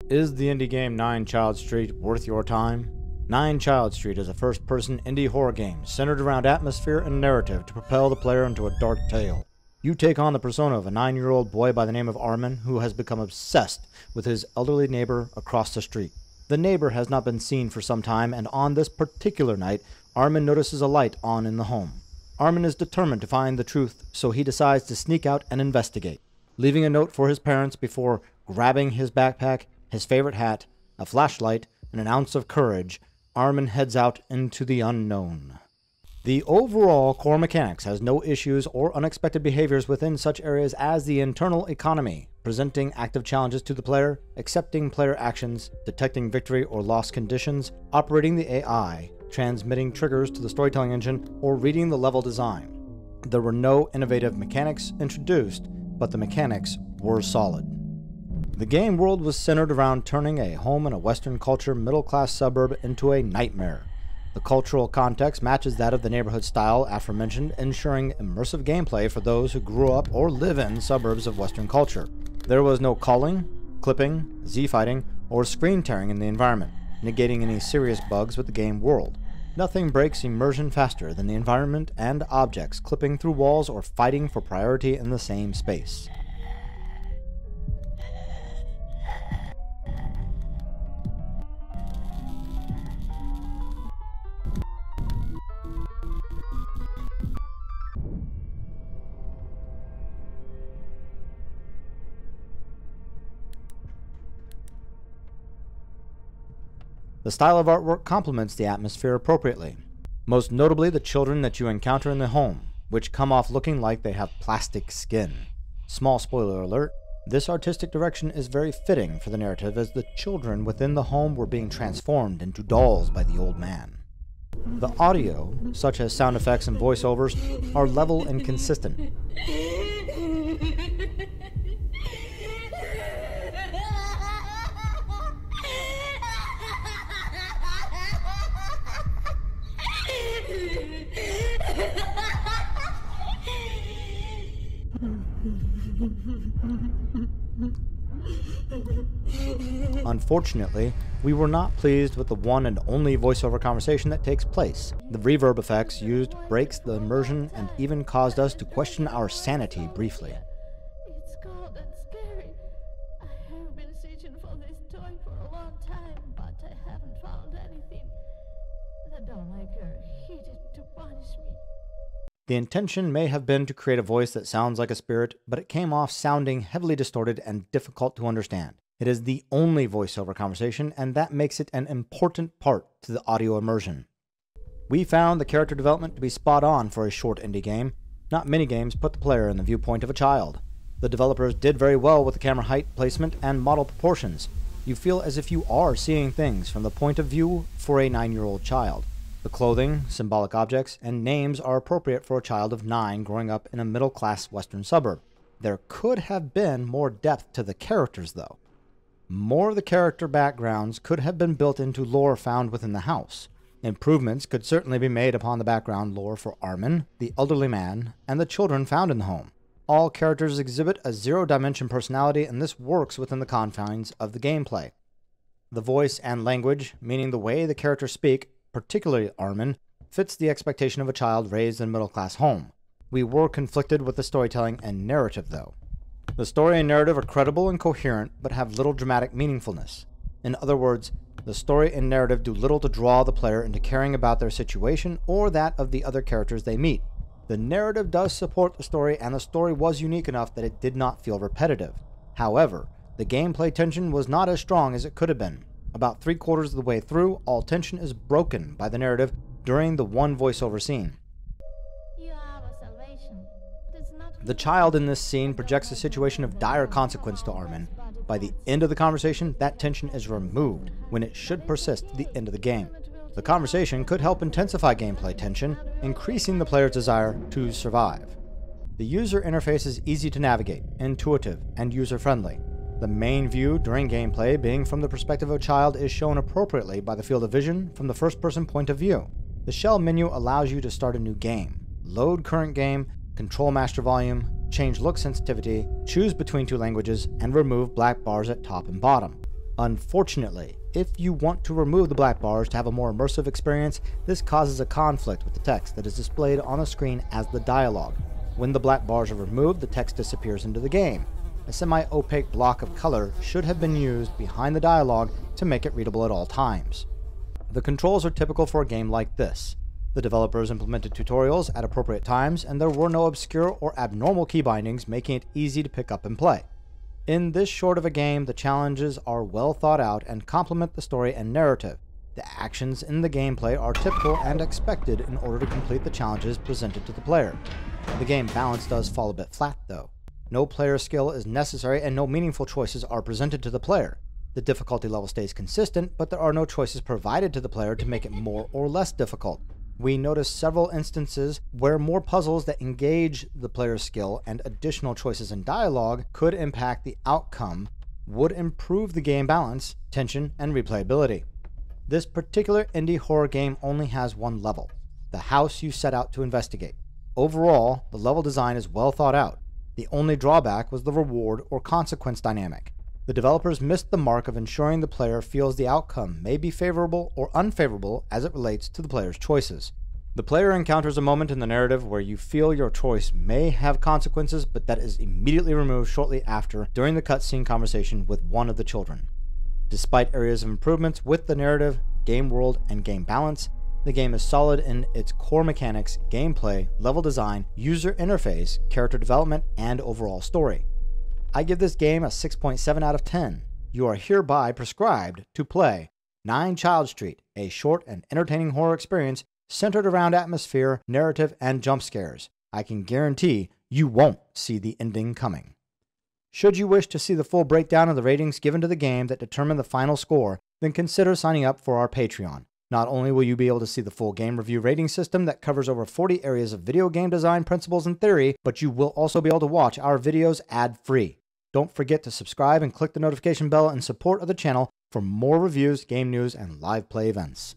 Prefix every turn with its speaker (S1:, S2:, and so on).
S1: Is the indie game 9 Child Street worth your time? 9 Child Street is a first-person indie horror game centered around atmosphere and narrative to propel the player into a dark tale. You take on the persona of a 9-year-old boy by the name of Armin who has become obsessed with his elderly neighbor across the street. The neighbor has not been seen for some time, and on this particular night, Armin notices a light on in the home. Armin is determined to find the truth, so he decides to sneak out and investigate. Leaving a note for his parents before grabbing his backpack, his favorite hat, a flashlight, and an ounce of courage, Armin heads out into the unknown. The overall core mechanics has no issues or unexpected behaviors within such areas as the internal economy, presenting active challenges to the player, accepting player actions, detecting victory or loss conditions, operating the AI, transmitting triggers to the storytelling engine, or reading the level design. There were no innovative mechanics introduced, but the mechanics were solid. The game world was centered around turning a home in a Western culture middle-class suburb into a nightmare. The cultural context matches that of the neighborhood style aforementioned, ensuring immersive gameplay for those who grew up or live in suburbs of Western culture. There was no calling, clipping, Z-fighting, or screen tearing in the environment, negating any serious bugs with the game world. Nothing breaks immersion faster than the environment and objects clipping through walls or fighting for priority in the same space. The style of artwork complements the atmosphere appropriately, most notably the children that you encounter in the home, which come off looking like they have plastic skin. Small spoiler alert, this artistic direction is very fitting for the narrative as the children within the home were being transformed into dolls by the old man. The audio, such as sound effects and voiceovers, are level and consistent. Unfortunately, we were not pleased with the one and only voiceover conversation that takes place. The reverb effects used breaks the immersion and even caused us to question our sanity briefly.
S2: It's cold and scary. I have been searching for this toy for a long time, but I haven't found anything. The dollmaker heated to punish me.
S1: The intention may have been to create a voice that sounds like a spirit, but it came off sounding heavily distorted and difficult to understand. It is the only voiceover conversation, and that makes it an important part to the audio immersion. We found the character development to be spot on for a short indie game. Not many games put the player in the viewpoint of a child. The developers did very well with the camera height placement and model proportions. You feel as if you are seeing things from the point of view for a 9-year-old child. The clothing, symbolic objects, and names are appropriate for a child of 9 growing up in a middle-class Western suburb. There could have been more depth to the characters, though. More of the character backgrounds could have been built into lore found within the house. Improvements could certainly be made upon the background lore for Armin, the elderly man, and the children found in the home. All characters exhibit a zero-dimension personality, and this works within the confines of the gameplay. The voice and language, meaning the way the characters speak, particularly Armin, fits the expectation of a child raised in a middle-class home. We were conflicted with the storytelling and narrative, though. The story and narrative are credible and coherent, but have little dramatic meaningfulness. In other words, the story and narrative do little to draw the player into caring about their situation or that of the other characters they meet. The narrative does support the story, and the story was unique enough that it did not feel repetitive. However, the gameplay tension was not as strong as it could have been. About 3/4 of the way through, all tension is broken by the narrative during the one voiceover scene.
S2: You are our salvation. It is not
S1: The child in this scene projects a situation of dire consequence to Armin. By the end of the conversation, that tension is removed, when it should persist to the end of the game. The conversation could help intensify gameplay tension, increasing the player's desire to survive. The user interface is easy to navigate, intuitive, and user-friendly. The main view during gameplay, being from the perspective of a child, is shown appropriately by the field of vision from the first-person point of view. The shell menu allows you to start a new game, load current game, control master volume, change look sensitivity, choose between 2 languages, and remove black bars at top and bottom. Unfortunately, if you want to remove the black bars to have a more immersive experience, this causes a conflict with the text that is displayed on the screen as the dialogue. When the black bars are removed, the text disappears into the game. A semi-opaque block of color should have been used behind the dialogue to make it readable at all times. The controls are typical for a game like this. The developers implemented tutorials at appropriate times, and there were no obscure or abnormal key bindings, making it easy to pick up and play. In this short of a game, the challenges are well thought out and complement the story and narrative. The actions in the gameplay are typical and expected in order to complete the challenges presented to the player. The game balance does fall a bit flat though. No player skill is necessary and no meaningful choices are presented to the player. The difficulty level stays consistent, but there are no choices provided to the player to make it more or less difficult. We notice several instances where more puzzles that engage the player's skill and additional choices in dialogue could impact the outcome, would improve the game balance, tension, and replayability. This particular indie horror game only has one level, the house you set out to investigate. Overall, the level design is well thought out. The only drawback was the reward or consequence dynamic. The developers missed the mark of ensuring the player feels the outcome may be favorable or unfavorable as it relates to the player's choices. The player encounters a moment in the narrative where you feel your choice may have consequences, but that is immediately removed shortly after during the cutscene conversation with one of the children. Despite areas of improvements with the narrative, game world, and game balance, the game is solid in its core mechanics, gameplay, level design, user interface, character development, and overall story. I give this game a 6.7 out of 10. You are hereby prescribed to play 9 Child Street, a short and entertaining horror experience centered around atmosphere, narrative, and jump scares. I can guarantee you won't see the ending coming. Should you wish to see the full breakdown of the ratings given to the game that determine the final score, then consider signing up for our Patreon. Not only will you be able to see the full game review rating system that covers over 40 areas of video game design principles and theory, but you will also be able to watch our videos ad-free. Don't forget to subscribe and click the notification bell in support of the channel for more reviews, game news, and live play events.